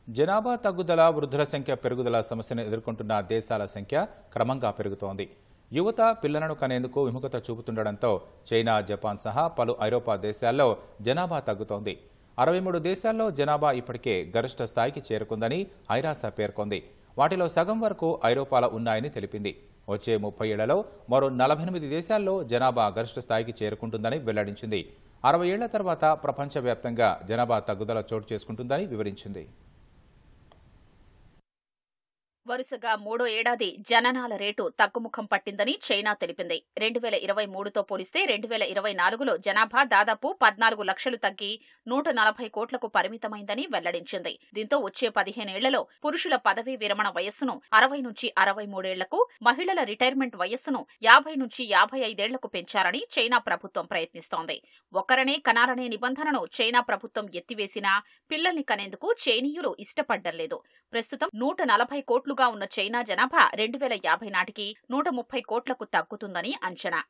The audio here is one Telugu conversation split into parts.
జనాభా తగ్గుదల, వృద్ధుల సంఖ్య పెరుగుదల సమస్యను ఎదుర్కొంటున్న దేశాల సంఖ్య క్రమంగా పెరుగుతోంది. యువత పిల్లలను కనేందుకు విముఖత చూపుతుండటంతో చైనా, జపాన్ సహా పలు ఐరోపా దేశాల్లో జనాభా తగ్గుతోంది. 63 దేశాల్లో జనాభా ఇప్పటికే గరిష్ట స్థాయికి చేరుకుందని ఐరాస పేర్కొంది. వాటిలో సగం వరకు ఐరోపాలో ఉన్నాయని తెలిపింది. వచ్చే 30 ఏళ్లలో మరో 48 దేశాల్లో జనాభా గరిష్ట స్థాయికి చేరుకుంటుందని వెల్లడించింది. 60 ఏళ్ల తర్వాత ప్రపంచవ్యాప్తంగా జనాభా తగ్గుదల చోటు చేసుకుంటుందని వివరించింది. వరుసగా మూడో ఏడాది జననాల రేటు తగ్గుముఖం పట్టిందని చైనా తెలిపింది. 2023తో పోలిస్తే 2024లో జనాభా దాదాపు 14 లక్షలు తగ్గి 140 కోట్లకు పరిమితమైందని వెల్లడించింది. దీంతో వచ్చే 15 ఏళ్లలో పురుషుల పదవీ విరమణ వయస్సును 60 నుంచి 63 ఏళ్లకు, మహిళల రిటైర్మెంట్ వయస్సును 50 నుంచి 55 ఏళ్లకు పెంచాలని చైనా ప్రభుత్వం ప్రయత్నిస్తోంది. ఒక్కరనే కనాలనే నిబంధనను చైనా ప్రభుత్వం ఎత్తివేసినా పిల్లల్ని కనేందుకు చైనీయులు ఇష్టపడ్డం లేదు. ప్రస్తుతం 140 కోట్లుగా ఉన్న చైనా జనాభా 2050 నాటికి 130 కోట్లకు తగ్గుతుందని అంచనా.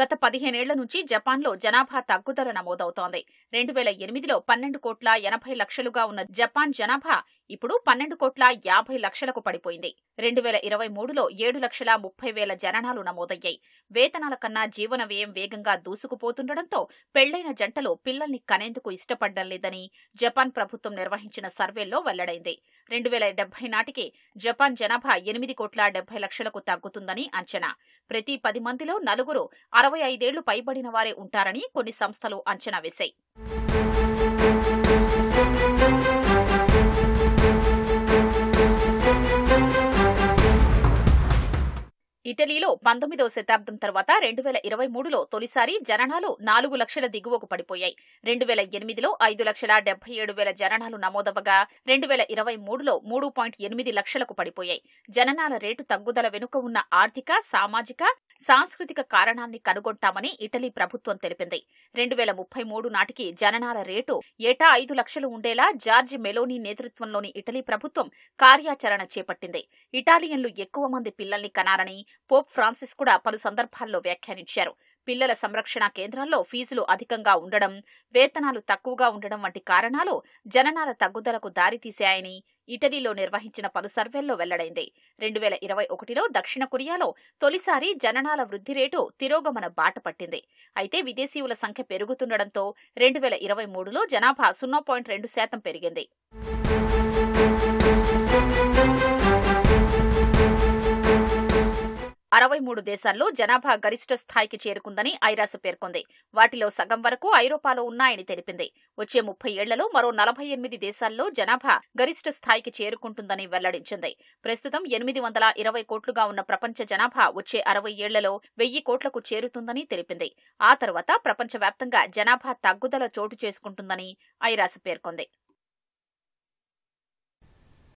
గత 15 ఏళ్ల నుంచి జపాన్లో జనాభా తగ్గుదల నమోదవుతోంది. 2008లో 12 కోట్ల 80 లక్షలుగా ఉన్న జపాన్ జనాభా ఇప్పుడు 12 కోట్ల 50 లక్షలకు పడిపోయింది. 2023లో 7,30,000 జననాలు నమోదయ్యాయి. వేతనాల కన్నా జీవన వ్యయం వేగంగా దూసుకుపోతుండటంతో పెళ్లైన జంటలు పిల్లల్ని కనేందుకు ఇష్టపడ్డం లేదని జపాన్ ప్రభుత్వం నిర్వహించిన సర్వేల్లో వెల్లడైంది. 2070 నాటికి జపాన్ జనాభా 8 కోట్ల 70 లక్షలకు తగ్గుతుందని అంచనా. ప్రతి 10 మందిలో 4 65 ఏళ్లు పైబడిన వారే ఉంటారని కొన్ని సంస్థలు అంచనా వేశాయి. ఇటలీలో 19వ శతాబ్దం తర్వాత 2023లో తొలిసారి జననాలు 4 లక్షల దిగువకు పడిపోయాయి. 2008లో 5,77,000 జననాలు నమోదవగా 2023లో 3.8 లక్షలకు పడిపోయాయి. జననాల రేటు తగ్గుదల వెనుక ఉన్న ఆర్థిక, సామాజిక, సాంస్కృతిక కారణాన్ని కనుగొంటామని ఇటలీ ప్రభుత్వం తెలిపింది. 2033 నాటికి జననాల రేటు ఏటా 5 లక్షలు ఉండేలా జార్జి మెలోనీ నేతృత్వంలోని ఇటలీ ప్రభుత్వం కార్యాచరణ చేపట్టింది. ఇటాలియన్లు ఎక్కువ మంది పిల్లల్ని కనాలని పోప్ ఫ్రాన్సిస్ కూడా పలు సందర్భాల్లో వ్యాఖ్యానించారు. పిల్లల సంరక్షణ కేంద్రాల్లో ఫీజులు అధికంగా ఉండడం, వేతనాలు తక్కువగా ఉండడం వంటి కారణాలు జననాల తగ్గుదలకు దారితీశాయని ఇటలీలో నిర్వహించిన పలు సర్వేల్లో వెల్లడైంది. 2021లో దక్షిణ కొరియాలో తొలిసారి జననాల వృద్ధి రేటు తిరోగమన బాట పట్టింది. అయితే విదేశీయుల సంఖ్య పెరుగుతుండటంతో 2023లో జనాభా 0.2% పెరిగింది. 63 దేశాల్లో జనాభా గరిష్ట స్థాయికి చేరుకుందని ఐరాస పేర్కొంది. వాటిలో సగం వరకు ఐరోపాలో ఉన్నాయని తెలిపింది. వచ్చే 30 ఏళ్లలో మరో 48 దేశాల్లో జనాభా గరిష్ట స్థాయికి చేరుకుంటుందని వెల్లడించింది. ప్రస్తుతం 820 కోట్లుగా ఉన్న ప్రపంచ జనాభా వచ్చే 60 ఏళ్లలో 1000 కోట్లకు చేరుతుందని తెలిపింది. ఆ తర్వాత ప్రపంచవ్యాప్తంగా జనాభా తగ్గుదల చోటు చేసుకుంటుందని ఐరాస పేర్కొంది.